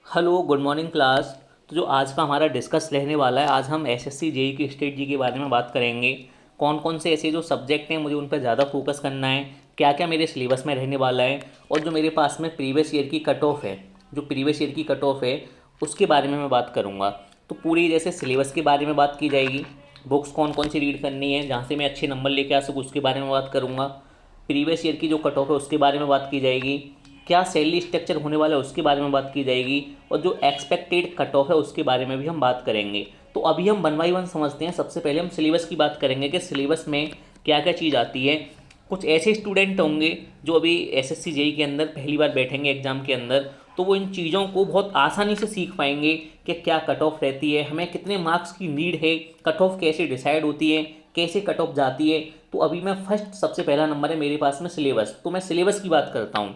Hello good morning class. तो जो आज का हमारा डिस्कस रहने वाला है, आज हम एसएससी जेई की स्टेट जी के बारे में बात करेंगे। कौन कौन से ऐसे जो सब्जेक्ट हैं मुझे उन पर ज़्यादा फोकस करना है, क्या क्या मेरे सिलेबस में रहने वाला है, और जो मेरे पास में प्रीवियस ईयर की कट ऑफ है, जो प्रीवियस ईयर की कट ऑफ है उसके बारे में मैं बात करूँगा। तो पूरी जैसे सिलेबस के बारे में बात की जाएगी, बुक्स कौन कौन सी रीड करनी है जहाँ से मैं अच्छे नंबर लेके आ सकूँ उसके बारे में बात करूँगा। प्रीवियस ईयर की जो कट ऑफ है उसके बारे में बात की जाएगी, क्या सैलरी स्ट्रक्चर होने वाला है उसके बारे में बात की जाएगी, और जो एक्सपेक्टेड कट ऑफ है उसके बारे में भी हम बात करेंगे। तो अभी हम वन बाई वन समझते हैं। सबसे पहले हम सिलेबस की बात करेंगे कि सिलेबस में क्या क्या चीज़ आती है। कुछ ऐसे स्टूडेंट होंगे जो अभी एसएससी जेई के अंदर पहली बार बैठेंगे एग्ज़ाम के अंदर, तो वो इन चीज़ों को बहुत आसानी से सीख पाएंगे कि क्या कट ऑफ रहती है, हमें कितने मार्क्स की नीड है, कट ऑफ कैसे डिसाइड होती है, कैसे कट ऑफ जाती है। तो अभी मैं फर्स्ट सबसे पहला नंबर है मेरे पास में सिलेबस, तो मैं सिलेबस की बात करता हूँ।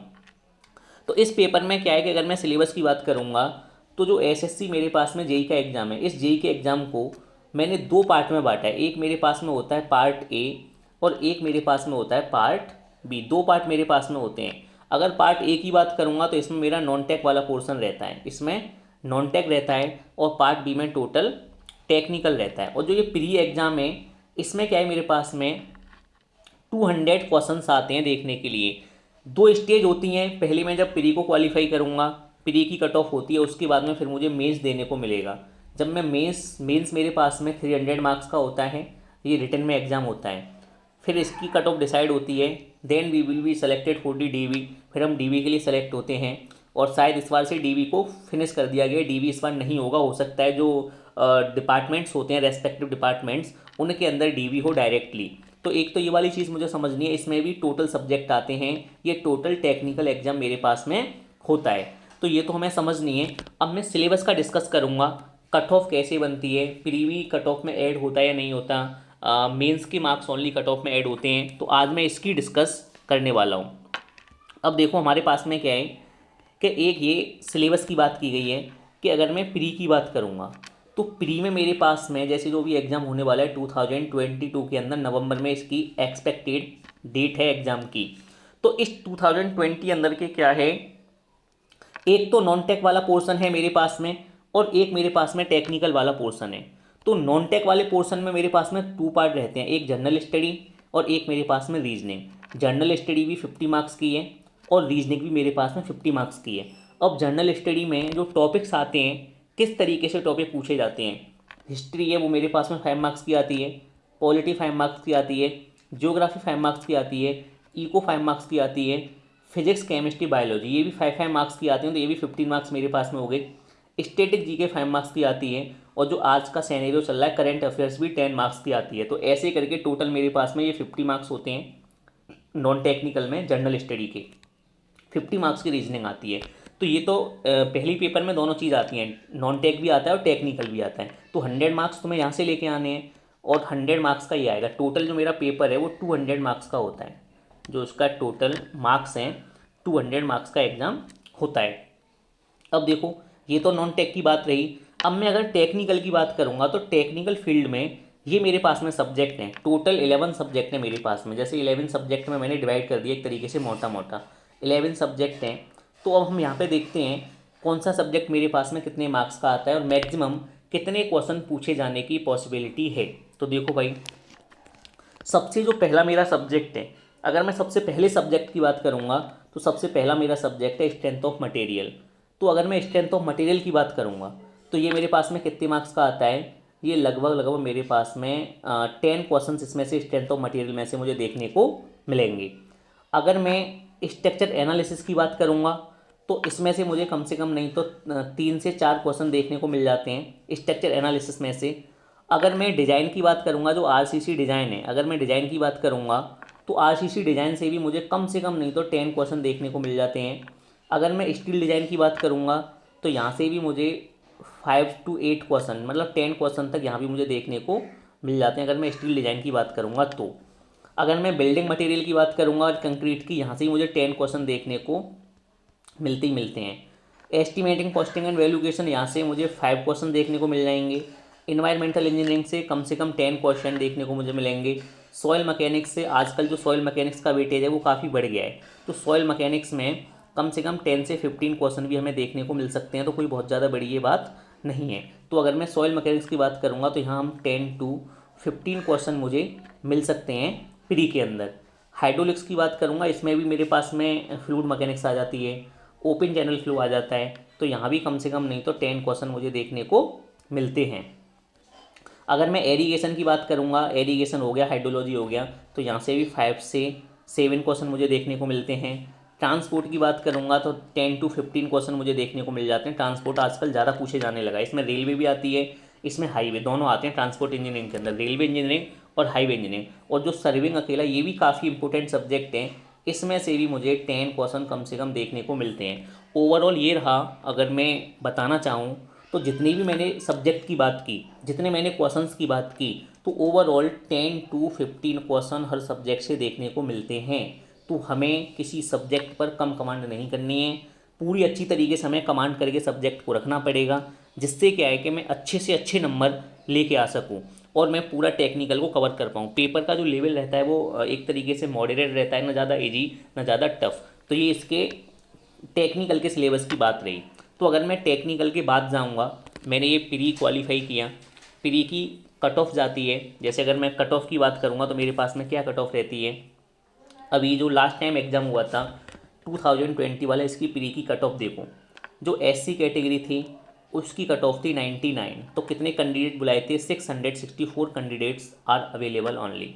तो इस पेपर में क्या है कि अगर मैं सिलेबस की बात करूँगा तो जो एसएससी मेरे पास में जेई का एग्ज़ाम है, इस जेई के एग्ज़ाम को मैंने दो पार्ट में बांटा है। एक मेरे पास में होता है पार्ट ए और एक मेरे पास में होता है पार्ट बी। दो पार्ट मेरे पास में होते हैं। अगर पार्ट ए की बात करूँगा तो इसमें मेरा नॉन टेक वाला पोर्सन रहता है, इसमें नॉन टेक रहता है, और पार्ट बी में टोटल टेक्निकल रहता है। और जो ये प्री एग्ज़ाम है इसमें क्या है, मेरे पास में 200 क्वेश्चंस आते हैं देखने के लिए। दो स्टेज होती हैं, पहले मैं जब प्री को क्वालिफाई करूँगा, प्री की कट ऑफ होती है, उसके बाद में फिर मुझे मेंस देने को मिलेगा। जब मैं मेंस मेरे पास में 300 मार्क्स का होता है, ये रिटन में एग्ज़ाम होता है। फिर इसकी कट ऑफ डिसाइड होती है, then we will be selected for the DV. फिर हम डीवी के लिए सेलेक्ट होते हैं, और शायद इस बार से डीवी को फिनिश कर दिया गया। डीवी इस बार नहीं होगा, हो सकता है जो डिपार्टमेंट्स होते हैं, रेस्पेक्टिव डिपार्टमेंट्स, उनके अंदर डीवी हो डायरेक्टली। तो एक तो ये वाली चीज़ मुझे समझनी है। इसमें भी टोटल सब्जेक्ट आते हैं, ये टोटल टेक्निकल एग्जाम मेरे पास में होता है। तो ये तो हमें समझनी है। अब मैं सिलेबस का डिस्कस करूँगा, कट ऑफ कैसे बनती है, प्रीवी कट ऑफ में ऐड होता है या नहीं होता, मेंस के मार्क्स ओनली कट ऑफ में ऐड होते हैं। तो आज मैं इसकी डिस्कस करने वाला हूँ। अब देखो हमारे पास में क्या है कि एक ये सिलेबस की बात की गई है कि अगर मैं प्री की बात करूँगा तो प्री में मेरे पास में जैसे जो भी एग्ज़ाम होने वाला है 2022 के अंदर नवंबर में इसकी एक्सपेक्टेड डेट है एग्ज़ाम की। तो इस 2020 अंदर के क्या है, एक तो नॉन टेक वाला पोर्शन है मेरे पास में, और एक मेरे पास में टेक्निकल वाला पोर्शन है। तो नॉन टेक वाले पोर्शन में मेरे पास में टू पार्ट रहते हैं, एक जनरल स्टडी और एक मेरे पास में रीजनिंग। जनरल स्टडी भी 50 मार्क्स की है और रीजनिंग भी मेरे पास में 50 मार्क्स की है। अब जनरल स्टडी में जो टॉपिक्स आते हैं, किस तरीके से टॉपिक पूछे जाते हैं, हिस्ट्री है वो मेरे पास में 5 मार्क्स की आती है, पॉलिटी 5 मार्क्स की आती है, जियोग्राफी 5 मार्क्स की आती है, इको 5 मार्क्स की आती है, फिजिक्स केमिस्ट्री बायोलॉजी ये भी 5 मार्क्स की आती हैं। तो ये भी 15 मार्क्स मेरे पास में हो गए। स्टेटिक जी के 5 मार्क्स की आती है, और जो आज का सिनेरियो चल रहा है करंट अफेयर्स भी 10 मार्क्स की आती है। तो ऐसे करके टोटल मेरे पास में ये 50 मार्क्स होते हैं नॉन टेक्निकल में। जनरल स्टडी के 50 मार्क्स की रीजनिंग आती है। तो ये तो पहली पेपर में दोनों चीज़ आती हैं, नॉन टेक भी आता है और टेक्निकल भी आता है। तो 100 मार्क्स तुम्हें यहाँ से लेके आने हैं, और 100 मार्क्स का ये आएगा। टोटल जो मेरा पेपर है वो 200 मार्क्स का होता है, जो उसका टोटल मार्क्स हैं 200 मार्क्स का एग्ज़ाम होता है। अब देखो ये तो नॉन टेक की बात रही। अब मैं अगर टेक्निकल की बात करूँगा तो टेक्निकल फील्ड में ये मेरे पास में सब्जेक्ट हैं, टोटल 11 सब्जेक्ट हैं मेरे पास में। जैसे 11 सब्जेक्ट में मैंने डिवाइड कर दिया एक तरीके से, मोटा मोटा 11 सब्जेक्ट हैं। तो अब हम यहाँ पे देखते हैं कौन सा सब्जेक्ट मेरे पास में कितने मार्क्स का आता है और मैक्सिमम कितने क्वेश्चन पूछे जाने की पॉसिबिलिटी है। तो देखो भाई, सबसे जो पहला मेरा सब्जेक्ट है, अगर मैं सबसे पहले सब्जेक्ट की बात करूँगा तो सबसे पहला मेरा सब्जेक्ट है स्ट्रेंथ ऑफ मटेरियल। तो अगर मैं स्ट्रेंथ ऑफ मटेरियल की बात करूँगा तो ये मेरे पास में कितने मार्क्स का आता है, ये लगभग लगभग मेरे पास में 10 क्वेश्चन इसमें से स्ट्रेंथ ऑफ मटेरियल में से मुझे देखने को मिलेंगे। अगर मैं स्ट्रक्चर एनालिसिस की बात करूँगा तो इसमें से मुझे कम से कम नहीं तो 3 से 4 क्वेश्चन देखने को मिल जाते हैं स्ट्रक्चर एनालिसिस में से। अगर मैं डिज़ाइन की बात करूँगा, जो आरसीसी डिज़ाइन है, अगर मैं डिज़ाइन की बात करूँगा तो आरसीसी डिज़ाइन से भी मुझे कम से कम नहीं तो 10 क्वेश्चन देखने को मिल जाते हैं। अगर मैं स्टील डिज़ाइन की बात करूँगा तो यहाँ से भी मुझे 5 to 8 क्वेश्चन, मतलब 10 क्वेश्चन तक यहाँ भी मुझे देखने को मिल जाते हैं अगर मैं स्टील डिज़ाइन की बात करूँगा। तो अगर मैं बिल्डिंग मटेरियल की बात करूँगा और कंक्रीट की, यहाँ से ही मुझे 10 क्वेश्चन देखने को मिलते ही मिलते हैं। एस्टिमेटिंग कॉस्टिंग एंड वैल्यूएशन, यहाँ से मुझे 5 क्वेश्चन देखने को मिल जाएंगे। इन्वायरमेंटल इंजीनियरिंग से कम 10 क्वेश्चन देखने को मुझे मिलेंगे। सॉइल मैकेनिक्स से, आजकल जो सॉइल मैकेनिक्स का वेटेज है वो काफ़ी बढ़ गया है, तो सॉइल मैकेनिक्स में कम से कम 10 से 15 क्वेश्चन भी हमें देखने को मिल सकते हैं, तो कोई बहुत ज़्यादा बड़ी ये बात नहीं है। तो अगर मैं सॉइल मैकेनिक्स की बात करूँगा तो यहाँ हम 10 to 15 क्वेश्चन मुझे मिल सकते हैं प्री के अंदर। हाइड्रोलिक्स की बात करूँगा, इसमें भी मेरे पास में फ्लूइड मैकेनिक्स आ जाती है, ओपन चैनल फ्लो आ जाता है, तो यहाँ भी कम से कम नहीं तो 10 क्वेश्चन मुझे देखने को मिलते हैं। अगर मैं एरीगेशन की बात करूँगा, एरीगेशन हो गया, हाइड्रोलॉजी हो गया, तो यहाँ से भी 5 से 7 क्वेश्चन मुझे देखने को मिलते हैं। ट्रांसपोर्ट की बात करूँगा तो 10 to 15 क्वेश्चन मुझे देखने को मिल जाते हैं। ट्रांसपोर्ट आजकल ज़्यादा पूछे जाने लगा है, इसमें रेलवे भी आती है, इसमें हाईवे, दोनों आते हैं ट्रांसपोर्ट इंजीनियरिंग के अंदर, रेलवे इंजीनियरिंग और हाईवे इंजीनियरिंग। और जो सर्विंग अकेला, ये भी काफ़ी इंपॉर्टेंट सब्जेक्ट है, इसमें से भी मुझे 10 क्वेश्चन कम से कम देखने को मिलते हैं। ओवरऑल ये रहा, अगर मैं बताना चाहूँ तो जितनी भी मैंने सब्जेक्ट की बात की, जितने मैंने क्वेश्चंस की बात की, तो overall 10 to 15 question her subject से देखने को मिलते हैं। तो हमें किसी सब्जेक्ट पर कम कमांड नहीं करनी है, पूरी अच्छी तरीके से हमें कमांड करके सब्जेक्ट को रखना पड़ेगा, जिससे क्या है कि मैं अच्छे से अच्छे नंबर लेके आ सकूं और मैं पूरा टेक्निकल को कवर कर पाऊँ। पेपर का जो लेवल रहता है वो एक तरीके से मॉडरेट रहता है, ना ज़्यादा इजी ना ज़्यादा टफ। तो ये इसके टेक्निकल के सिलेबस की बात रही। तो अगर मैं टेक्निकल के बाद जाऊंगा, मैंने ये प्री क्वालिफाई किया, प्री की कट ऑफ जाती है। जैसे अगर मैं कट ऑफ की बात करूंगा तो मेरे पास में क्या कट ऑफ रहती है, अभी जो लास्ट टाइम एग्ज़ाम हुआ था 2020 वाला, इसकी प्री की कट ऑफ देखो, जो एससी कैटेगरी थी उसकी कट ऑफ थी 99। तो कितने कैंडिडेट बुलाए थे, 664 कैंडिडेट्स आर अवेलेबल ऑनली।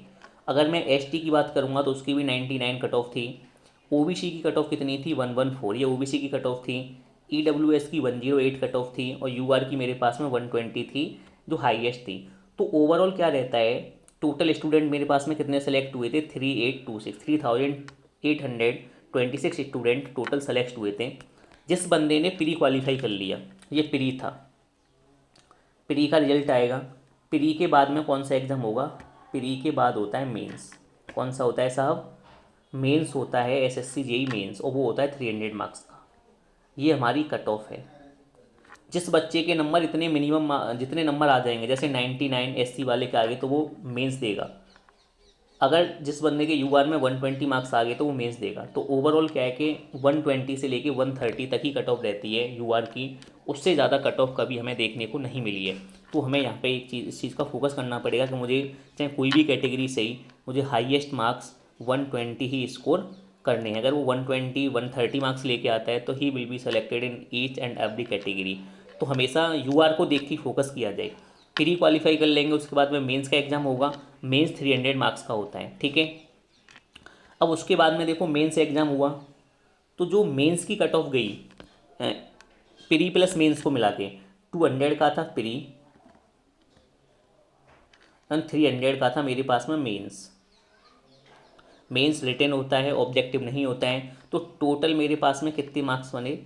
अगर मैं एसटी की बात करूँगा तो उसकी भी 99 कट ऑफ थी। ओबीसी की कट ऑफ कितनी थी, 114, ये ओबीसी की कट ऑफ थी। ईडब्ल्यूएस की 108 कट ऑफ थी और यूआर की मेरे पास में 120 थी, जो हाईएस्ट थी। तो ओवरऑल क्या रहता है, टोटल स्टूडेंट मेरे पास में कितने सेलेक्ट हुए थे, 3826 स्टूडेंट टोटल सेलेक्ट हुए थे, जिस बंदे ने प्री क्वालिफाई कर लिया। ये प्री था, प्री का रिजल्ट आएगा। प्री के बाद में कौन सा एग्ज़ाम होगा, प्री के बाद होता है मेंस। कौन सा होता है साहब, मेंस होता है, एसएससी जेई मेंस, और वो होता है 300 मार्क्स का। ये हमारी कट ऑफ है। जिस बच्चे के नंबर इतने मिनिमम जितने नंबर आ जाएंगे, जैसे 99 एससी वाले के आगे, तो वो मेंस देगा। अगर जिस बंदे के यूआर में 120 मार्क्स आ गए तो वो मेंस देगा। तो ओवरऑल क्या है कि 120 से लेके 130 तक ही कट ऑफ रहती है यूआर की, उससे ज़्यादा कट ऑफ कभी हमें देखने को नहीं मिली है। तो हमें यहाँ पे एक चीज़, इस चीज़ का फोकस करना पड़ेगा कि मुझे चाहे कोई भी कैटेगरी से ही मुझे हाईएस्ट मार्क्स 120 ही स्कोर करने हैं। अगर वो 120 130 मार्क्स लेके आता है तो he will be selected in each and every category. तो हमेशा यूआर को देख के फोकस किया जाए। प्री क्वालिफाई कर लेंगे, उसके बाद में मेंस का एग्ज़ाम होगा, मेंस 300 मार्क्स का होता है, ठीक है। अब उसके बाद में देखो मेंस एग्ज़ाम हुआ, तो जो मेंस की कट ऑफ गई प्री प्लस मेंस को मिला के 200 का था प्री एंड 300 का था मेरे पास में मेंस। मेंस रिटन होता है, ऑब्जेक्टिव नहीं होता है। तो टोटल मेरे पास में कितने मार्क्स बने,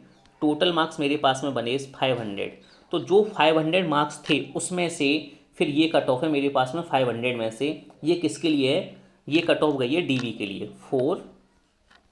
टोटल मार्क्स मेरे पास में बने 500। तो जो 500 मार्क्स थे उसमें से फिर ये कट ऑफ है मेरे पास में 500 में से, ये किसके लिए है, ये कट ऑफ गई है डीवी के लिए, फॉर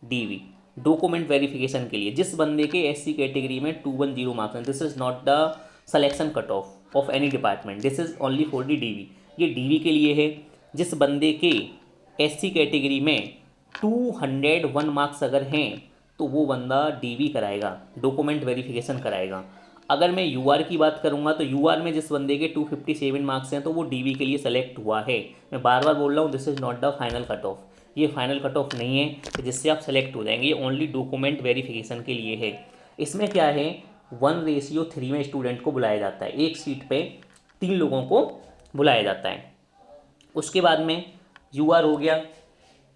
डीवी, डॉक्यूमेंट वेरिफिकेशन के लिए। जिस बंदे के एससी कैटेगरी में 210 मार्क्स हैं, this is not the selection cut off any department, this is only for the DV, ये डीवी के लिए है। जिस बंदे के एससी कैटेगरी में 201 मार्क्स अगर हैं तो वो बंदा डीवी कराएगा, डॉक्यूमेंट वेरिफिकेशन कराएगा। अगर मैं यूआर की बात करूंगा तो यूआर में जिस बंदे के 257 मार्क्स हैं तो वो डीवी के लिए सेलेक्ट हुआ है। मैं बार बार बोल रहा हूँ, this is not the final cut off, ये फाइनल कट ऑफ नहीं है जिससे आप सेलेक्ट हो जाएंगे, ये ओनली डॉक्यूमेंट वेरिफिकेशन के लिए है। इसमें क्या है, 1:3 में स्टूडेंट को बुलाया जाता है, एक सीट पे 3 लोगों को बुलाया जाता है। उसके बाद में यूआर हो गया,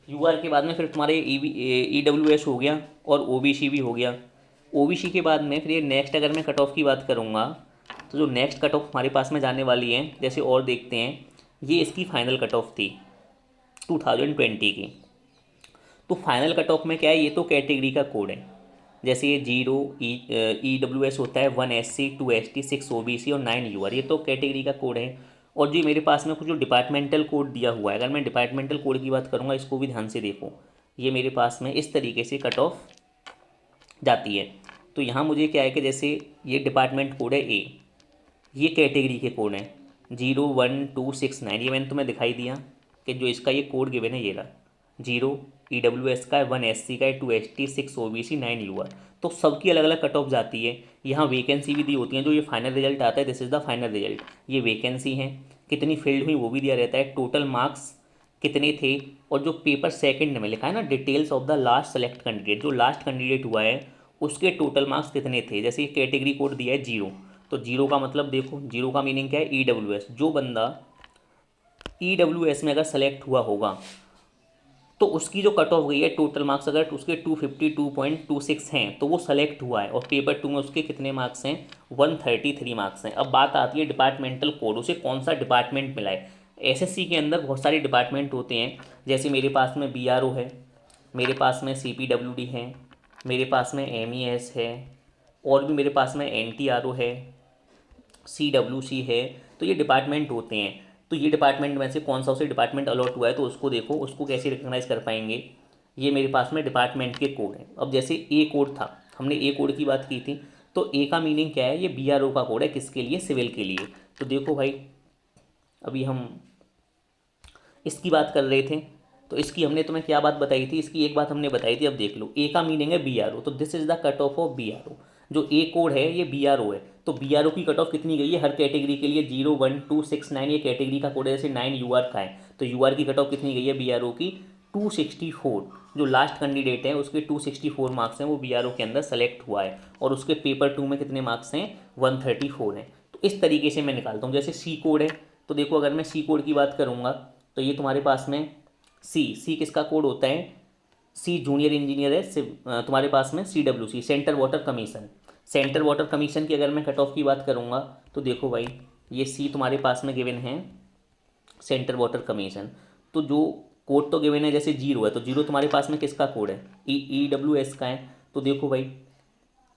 यूआर के बाद में फिर तुम्हारे ईडब्ल्यूएस हो गया और ओबीसी भी हो गया। ओबीसी के बाद में फिर ये नेक्स्ट, अगर मैं कट ऑफ की बात करूँगा तो जो नेक्स्ट कट ऑफ हमारे पास में जाने वाली है, जैसे और देखते हैं, ये इसकी फाइनल कट ऑफ थी 2020 की। तो फाइनल कट ऑफ में क्या है, ये तो कैटेगरी का कोड है, जैसे ये 0 ईडब्ल्यूएस होता है, 1 एससी, 2 एसटी, 6 ओबीसी और 9 यूआर, ये तो कैटेगरी का कोड है। और जो मेरे पास में कुछ जो डिपार्टमेंटल कोड दिया हुआ है, अगर मैं डिपार्टमेंटल कोड की बात करूँगा, इसको भी ध्यान से देखो, ये मेरे पास में इस तरीके से कट ऑफ जाती है। तो यहाँ मुझे क्या है कि जैसे ये डिपार्टमेंट कोड है ए, ये कैटेगरी के कोड हैं 0 1 2 6 9, ये मैंने तुम्हें दिखाई दिया कि जो इसका ये कोड गिवन है ये रहा, 0 EWS का है, 1 SC का है, 2 ST, 6 OBC, 9 UR। तो सबकी अलग अलग कट ऑफ जाती है। यहाँ वैकेंसी भी दी होती है, जो ये फाइनल रिजल्ट आता है, this is the final result. ये वैकेंसी है, कितनी फील्ड हुई वो भी दिया रहता है, टोटल मार्क्स कितने थे, और जो पेपर सेकंड में लिखा है ना, details of the last select candidate, जो लास्ट कैंडिडेट हुआ है उसके टोटल मार्क्स कितने थे। जैसे ये कैटेगरी कोड दिया है 0, तो 0 का मतलब देखो, 0 का मीनिंग क्या है, EWS। जो बंदा EWS में अगर सेलेक्ट हुआ होगा तो उसकी जो कट ऑफ गई है टोटल मार्क्स, अगर उसके 252.26 हैं तो वो सेलेक्ट हुआ है, और पेपर 2 में उसके कितने मार्क्स हैं, 133 मार्क्स हैं। अब बात आती है डिपार्टमेंटल कोड, उसे कौन सा डिपार्टमेंट मिला है। एसएससी के अंदर बहुत सारे डिपार्टमेंट होते हैं, जैसे मेरे पास में BRO है, मेरे पास में CPWD है, मेरे पास में MES है, और भी मेरे पास में NTRO है, CWC है। तो ये डिपार्टमेंट होते हैं। तो ये डिपार्टमेंट में से कौन सा उसे डिपार्टमेंट अलॉट हुआ है, तो उसको देखो, उसको कैसे रिकग्नाइज कर पाएंगे। ये मेरे पास में डिपार्टमेंट के कोड हैं। अब जैसे ए कोड था, हमने ए कोड की बात की थी, तो ए का मीनिंग क्या है, ये BRO का कोड है, किसके लिए, सिविल के लिए। तो देखो भाई, अभी हम इसकी बात कर रहे थे, तो इसकी हमने तुम्हें क्या बात बताई थी, इसकी एक बात हमने बताई थी। अब देख लो, ए का मीनिंग है BRO, तो this is the cut off of BRO। जो ए कोड है ये BRO है, तो BRO की कट ऑफ कितनी गई है हर कैटेगरी के लिए, 0 1 2 6 9। ये कैटेगरी का कोड है, जैसे 9 UR का है, तो UR की कट ऑफ कितनी गई है BRO की, 264। जो लास्ट कैंडिडेट है उसके 264 मार्क्स हैं, वो BRO के अंदर सेलेक्ट हुआ है, और उसके पेपर 2 में कितने मार्क्स हैं, 134 हैं। तो इस तरीके से मैं निकालता हूँ। जैसे सी कोड है, तो देखो अगर मैं सी कोड की बात करूँगा, तो ये तुम्हारे पास में सी किसका कोड होता है, सी जूनियर इंजीनियर है। तुम्हारे पास में CWC, centre water commission. Centre water commission की अगर मैं कट ऑफ की बात करूँगा, तो देखो भाई, ये सी तुम्हारे पास में गिवन है, सेंटर वाटर कमीशन। तो जो कोड तो गिवन है, जैसे 0 है, तो 0 तुम्हारे पास में किसका कोड है, EWS का है। तो देखो भाई,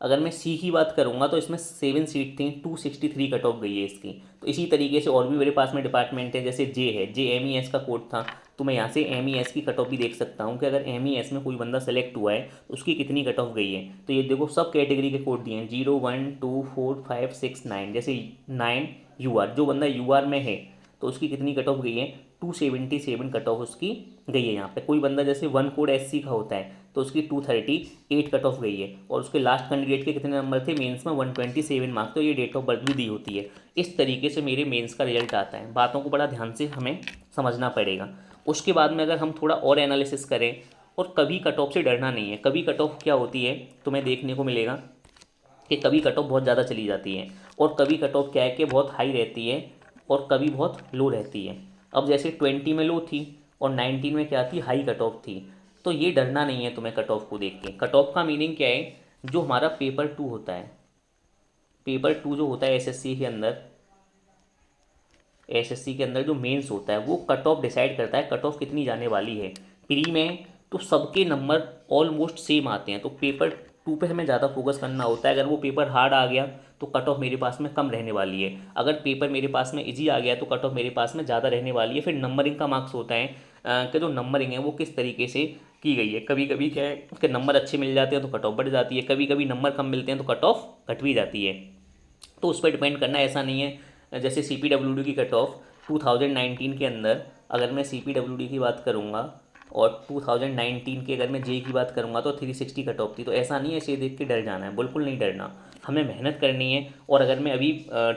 अगर मैं सी की बात करूँगा तो इसमें 7 सीट थी, 263 कट ऑफ गई है इसकी। तो इसी तरीके से और भी मेरे पास में डिपार्टमेंट है, जैसे जे है, जे MES का कोड था, तो मैं यहाँ से MES की कट ऑफ भी देख सकता हूँ कि अगर MES में कोई बंदा सेलेक्ट हुआ है तो उसकी कितनी कट ऑफ गई है। तो ये देखो, सब कैटेगरी के कोड दिए हैं, 0 1 2 4 5 6 9। जैसे 9 UR, जो बंदा UR में है तो उसकी कितनी कट ऑफ गई है, 277 कट ऑफ उसकी गई है। यहाँ पे कोई बंदा जैसे 1 कोड SC का होता है तो उसकी 238 कट ऑफ गई है, और उसके लास्ट कैंडिडेट के कितने नंबर थे मेंस में, 127 मार्क्स। तो ये डेट ऑफ बर्थ भी दी होती है। इस तरीके से मेरे मेंस का रिजल्ट आता है। बातों को बड़ा ध्यान से हमें समझना पड़ेगा। उसके बाद में अगर हम थोड़ा और एनालिसिस करें, और कभी कट ऑफ से डरना नहीं है। कभी कट ऑफ क्या होती है, तुम्हें देखने को मिलेगा कि कभी कट ऑफ बहुत ज़्यादा चली जाती है, और कभी कट ऑफ क्या है कि बहुत हाई रहती है, और कभी बहुत लो रहती है। अब जैसे 20 में लो थी, और 19 में क्या थी, हाई कट ऑफ थी। तो ये डरना नहीं है तुम्हें कट ऑफ को देख के। कट ऑफ का मीनिंग क्या है, जो हमारा पेपर 2 होता है, पेपर 2 जो होता है एसएससी के अंदर जो मेंस होता है, वो कट ऑफ डिसाइड करता है, कट ऑफ कितनी जाने वाली है। प्री में तो सबके नंबर ऑलमोस्ट सेम आते हैं, तो पेपर 2 पे हमें ज़्यादा फोकस करना होता है। अगर वो पेपर हार्ड आ गया तो कट ऑफ मेरे पास में कम रहने वाली है, अगर पेपर मेरे पास में इजी आ गया तो कट ऑफ मेरे पास में ज़्यादा रहने वाली है। फिर नंबरिंग का मार्क्स होता है कि जो नंबरिंग है वो किस तरीके से की गई है। कभी कभी क्या है कि नंबर अच्छे मिल जाते हैं तो कट ऑफ बढ़ जाती है, कभी कभी नंबर कम मिलते हैं तो कट ऑफ घट भी जाती है। तो उस पर डिपेंड करना, ऐसा नहीं है। जैसे CPWD की कट ऑफ 2019 के अंदर, अगर मैं CPWD की बात करूँगा, और 2019 की अगर मैं जे की बात करूँगा तो 360 कट ऑफ थी। तो ऐसा नहीं है इसे देख के डर जाना है, बिल्कुल नहीं डरना, हमें मेहनत करनी है। और अगर मैं अभी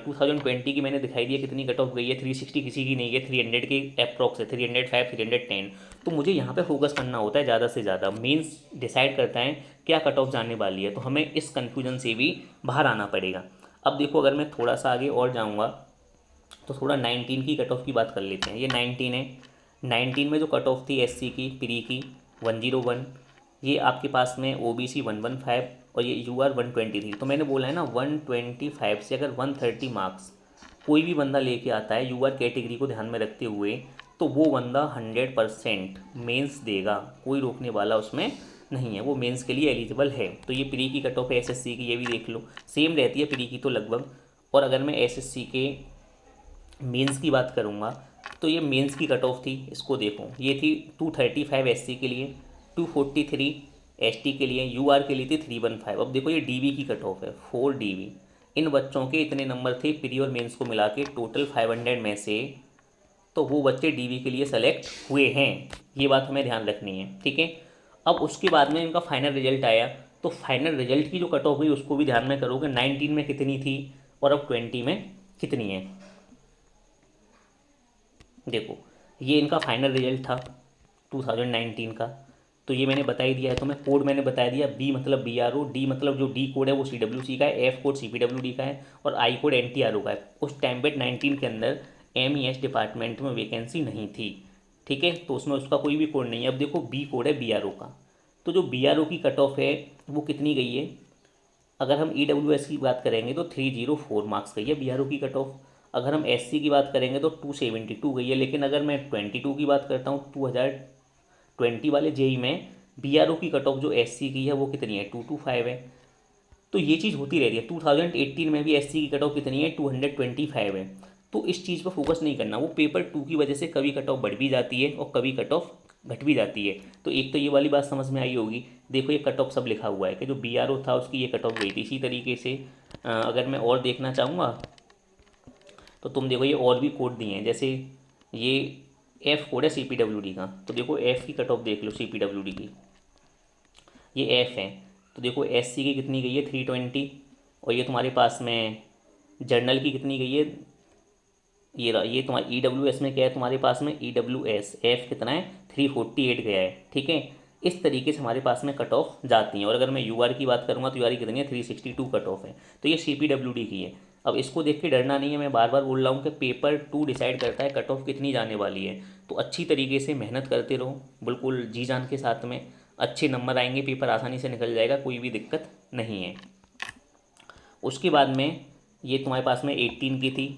2020 की मैंने दिखाई दिया कितनी कट ऑफ गई है, 360 किसी की नहीं है, 300 की अप्रॉक्स है, 305 310। तो मुझे यहाँ पे फोकस करना होता है ज़्यादा से ज़्यादा। मेंस डिसाइड करता है क्या कट ऑफ जाने वाली है, तो हमें इस कन्फ्यूजन से भी बाहर आना पड़ेगा। अब देखो, अगर मैं थोड़ा सा आगे और जाऊँगा तो थोड़ा 19 की कट ऑफ की बात कर लेते हैं। ये 19 है, 19 में जो कट ऑफ थी SC की, प्री की, 101। ये आपके पास में OBC 115, और ये UR 123। तो मैंने बोला है ना, 125 से अगर 130 मार्क्स कोई भी बंदा लेके आता है UR कैटेगरी को ध्यान में रखते हुए, तो वो बंदा 100% मेंस देगा, कोई रोकने वाला उसमें नहीं है, वो मेंस के लिए एलिजिबल है। तो ये प्री की कट ऑफ है SSC की, ये भी देख लो, सेम रहती है प्री की तो लगभग। और अगर मैं SSC के मेंस की बात करूँगा, तो ये मेंस की कट ऑफ थी, इसको देखो, ये थी 235 SC के लिए, 243 ST के लिए, UR के लिए थी 315। अब देखो, ये DB की कट ऑफ है, 4 DB। इन बच्चों के इतने नंबर थे प्री और मेंस को मिला के टोटल 500 में से, तो वो बच्चे DB के लिए सेलेक्ट हुए हैं। ये बात हमें ध्यान रखनी है, ठीक है। अब उसके बाद में इनका फाइनल रिजल्ट आया, तो फाइनल रिजल्ट की जो कट ऑफ हुई उसको भी ध्यान में करोगे, 19 में कितनी थी और अब 20 में कितनी है। देखो ये इनका फाइनल रिजल्ट था 2019 का, तो ये मैंने बता ही दिया है तुम्हें, कोड मैंने बता दिया, बी मतलब बी आर ओ, डी मतलब जो डी कोड है वो सी डब्ल्यू सी का है, F code C P W D का है, और I code N T R O का है। उस टाइम पे 19 के अंदर एम ई एस डिपार्टमेंट में वैकेंसी नहीं थी, ठीक है, तो उसमें उसका कोई भी कोड नहीं है। अब देखो बी कोड है बी आर ओ का, तो जो बी आर ओ की कट ऑफ है वो कितनी गई है, अगर हम ई डब्ल्यू एस की बात करेंगे तो 304 मार्क्स गई है बी आर ओ की कट ऑफ। अगर हम एस सी की बात करेंगे तो 272 गई है, लेकिन अगर मैं 22 की बात करता हूँ 2020 वाले जेई में बी आर ओ की कट ऑफ जो एस सी की है वो कितनी है 225 है। तो ये चीज़ होती रहती है। 2018 में भी एस सी की कट ऑफ कितनी है 225 है। तो इस चीज़ पर फोकस नहीं करना, वो पेपर 2 की वजह से कभी कट ऑफ बढ़ भी जाती है और कभी कट ऑफ घट भी जाती है। तो एक तो ये वाली बात समझ में आई होगी। देखो ये कट ऑफ सब लिखा हुआ है कि जो बी आर ओ था उसकी ये कट ऑफ गई थी। इसी तरीके से अगर मैं और देखना चाहूँगा तो तुम देखो ये और भी कोड दिए हैं, जैसे ये एफ़ कोड है सी पी डब्ल्यू डी का, तो देखो एफ़ की कट ऑफ देख लो सी पी डब्ल्यू डी की, ये एफ़ है। तो देखो एस सी की कितनी गई है 320, और ये तुम्हारे पास में जर्नल की कितनी गई है, ये तुम्हारा ई डब्ल्यू एस में क्या है तुम्हारे पास में ई डब्ल्यू एस एफ कितना है 348 गया है, ठीक है। इस तरीके से हमारे पास में कट ऑफ जाती हैं। और अगर मैं यू आर की बात करूँगा तो यू आर की कितनी है 362 कट ऑफ है। तो ये सी पी डब्ल्यू डी की है। अब इसको देख के डरना नहीं है, मैं बार बार बोल रहा हूँ कि पेपर 2 डिसाइड करता है कट ऑफ कितनी जाने वाली है। तो अच्छी तरीके से मेहनत करते रहो, बिल्कुल जी जान के साथ में, अच्छे नंबर आएंगे, पेपर आसानी से निकल जाएगा, कोई भी दिक्कत नहीं है। उसके बाद में ये तुम्हारे पास में 18 की थी,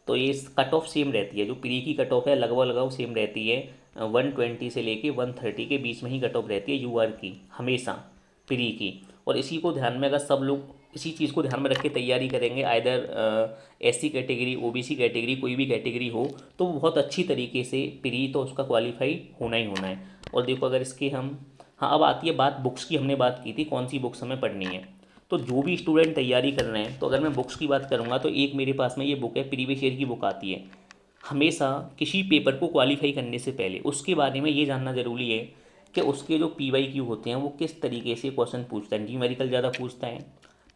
तो ये कट ऑफ सेम रहती है, जो प्री की कट ऑफ है लगभग लगभग सेम रहती है, 120 से लेके 130 के बीच में ही कट ऑफ रहती है यूआर की हमेशा, प्री की। और इसी को ध्यान में अगर सब लोग इसी चीज़ को ध्यान में रख के तैयारी करेंगे, either SC category OBC category कोई भी कैटेगरी हो, तो वो बहुत अच्छी तरीके से प्री तो उसका क्वालिफाई होना ही होना है। और देखो अगर इसके हम, हाँ अब आती है बात बुक्स की, हमने बात की थी कौन सी बुक्स हमें पढ़नी है। तो जो भी स्टूडेंट तैयारी कर रहे हैं, तो अगर मैं बुक्स की बात करूँगा तो एक मेरे पास में ये बुक है, प्रीवियस ईयर की बुक आती है। हमेशा किसी पेपर को क्वालिफाई करने से पहले उसके बारे में ये जानना ज़रूरी है कि उसके जो पी वाई क्यू होते हैं वो किस तरीके से क्वेश्चन पूछता है। न्यूमेरिकल ज़्यादा पूछता है,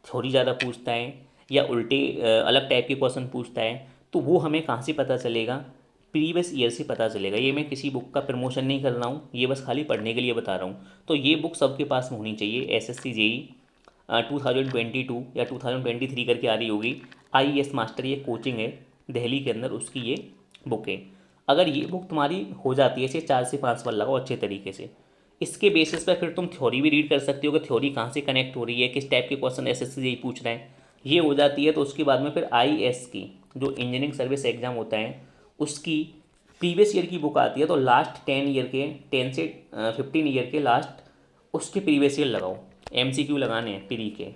थ्योरी ज़्यादा पूछता है, या उल्टे अलग टाइप के क्वेश्चन पूछता है, तो वो हमें कहाँ से पता चलेगा, प्रीवियस ईयर से पता चलेगा। ये मैं किसी बुक का प्रमोशन नहीं कर रहा हूँ, ये बस खाली पढ़ने के लिए बता रहा हूँ। तो ये बुक सबके पास में होनी चाहिए। एस एस सी जेई 2022 या 2023 करके आ रही होगी, आई एस मास्टर ये कोचिंग है दिल्ली के अंदर, उसकी ये बुक है। अगर ये बुक तुम्हारी हो जाती है, इसे 4 से 5 बार लगाओ अच्छे तरीके से, इसके बेसिस पर फिर तुम थ्योरी भी रीड कर सकते हो कि थ्योरी कहाँ से कनेक्ट हो रही है, किस टाइप के क्वेश्चन एस एस सी यही पूछ रहे हैं, ये हो जाती है। तो उसके बाद में फिर आई एस की जो इंजीनियरिंग सर्विस एग्ज़ाम होता है उसकी प्रीवियस ईयर की बुक आती है, तो लास्ट 10 ईयर के 10 से 15 ईयर के लास्ट उसके प्रीवियस ईयर लगाओ। एमसीक्यू लगाने हैं प्री के,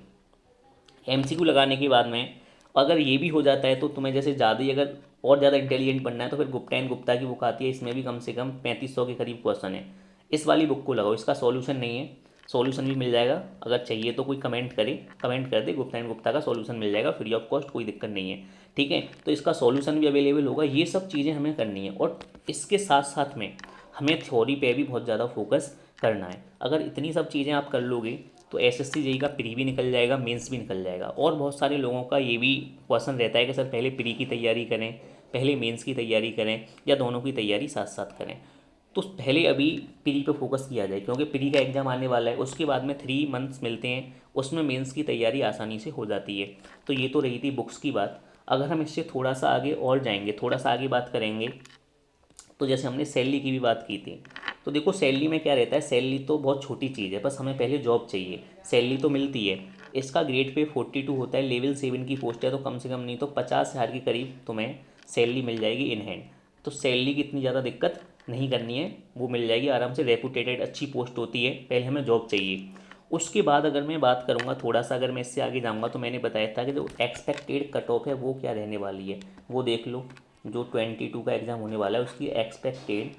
एमसीक्यू लगाने के बाद में अगर ये भी हो जाता है तो तुम्हें जैसे ज़्यादा ही अगर और ज़्यादा इंटेलिजेंट बनना है तो फिर गुप्ता एंड गुप्ता की बुक आती है, इसमें भी कम से कम 3500 के करीब क्वेश्चन है। इस वाली बुक को लगाओ, इसका सॉल्यूशन नहीं है, सॉल्यूशन भी मिल जाएगा। अगर चाहिए तो कोई कमेंट करे, कमेंट कर दे, गुप्ता एंड गुप्ता का सॉल्यूशन मिल जाएगा फ्री ऑफ कॉस्ट, कोई दिक्कत नहीं है, ठीक है। तो इसका सॉल्यूशन भी अवेलेबल होगा। ये सब चीज़ें हमें करनी है, और इसके साथ साथ में हमें थ्योरी पे भी बहुत ज़्यादा फोकस करना है। अगर इतनी सब चीज़ें आप कर लोगे तो एसएससी जेई का प्री भी निकल जाएगा, मेंस भी निकल जाएगा। और बहुत सारे लोगों का ये भी क्वेश्चन रहता है कि सर पहले प्री की तैयारी करें, पहले मेंस की तैयारी करें, या दोनों की तैयारी साथ साथ करें। तो पहले अभी प्री पे फोकस किया जाए, क्योंकि प्री का एग्ज़ाम आने वाला है, उसके बाद में 3 मंथ्स मिलते हैं, उसमें मेंस की तैयारी आसानी से हो जाती है। तो ये तो रही थी बुक्स की बात। अगर हम इससे थोड़ा सा आगे और जाएंगे, थोड़ा सा आगे बात करेंगे, तो जैसे हमने सैलरी की भी बात की थी, तो देखो सैलरी में क्या रहता है, सैलरी तो बहुत छोटी चीज़ है, बस हमें पहले जॉब चाहिए, सैलरी तो मिलती है। इसका ग्रेड पे 42 होता है, लेवल 7 की पोस्ट है, तो कम से कम नहीं तो 50,000 के करीब तुम्हें सैलरी मिल जाएगी इन हैंड। तो सैलरी की इतनी ज़्यादा दिक्कत नहीं करनी है, वो मिल जाएगी आराम से, रेपुटेटेड अच्छी पोस्ट होती है, पहले हमें जॉब चाहिए। उसके बाद अगर मैं बात करूँगा थोड़ा सा, अगर मैं इससे आगे जाऊँगा, तो मैंने बताया था कि जो एक्सपेक्टेड कट ऑफ है वो क्या रहने वाली है, वो देख लो। जो 22 का एग्ज़ाम होने वाला है उसकी एक्सपेक्टेड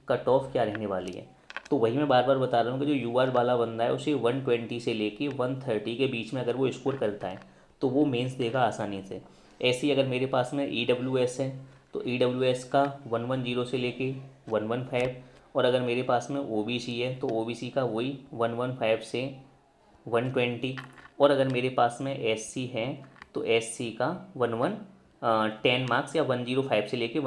कट ऑफ क्या रहने वाली है। तो वही मैं बार बार बता रहा हूँ कि जो यू आर वाला बंदा है उसे 120 से लेके 130 के बीच में अगर वो स्कोर करता है तो वो मेंस देगा आसानी से। ऐसे ही अगर मेरे पास में ई डब्ल्यू एस है, तो ई डब्ल्यू एस का 110 से लेके 115, और अगर मेरे पास में ओबीसी है तो ओबीसी का वही 115 से 120। और अगर मेरे पास में एससी है तो एससी का 10 मार्क्स या 105 से लेके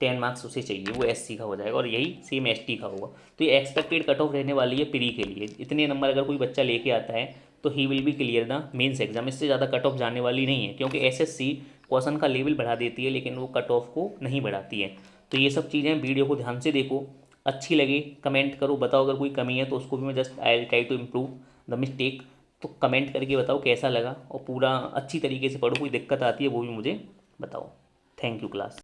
10 मार्क्स उसे चाहिए, वो एससी का हो जाएगा। और यही सेम एसटी का होगा। तो ये एक्सपेक्टेड कट ऑफ रहने वाली है प्री के लिए। इतने नंबर अगर कोई बच्चा लेके आता है तो he will be clear the mains exam. इससे ज़्यादा कट ऑफ जाने वाली नहीं है, क्योंकि एसएससी क्वेश्चन का लेवल बढ़ा देती है लेकिन वो कट ऑफ को नहीं बढ़ाती है। तो ये सब चीज़ें वीडियो को ध्यान से देखो, अच्छी लगे कमेंट करो, बताओ अगर कोई कमी है तो उसको भी मैं just I will try to improve the mistake. तो कमेंट करके बताओ कैसा लगा, और पूरा अच्छी तरीके से पढ़ो, कोई दिक्कत आती है वो भी मुझे बताओ। Thank you class.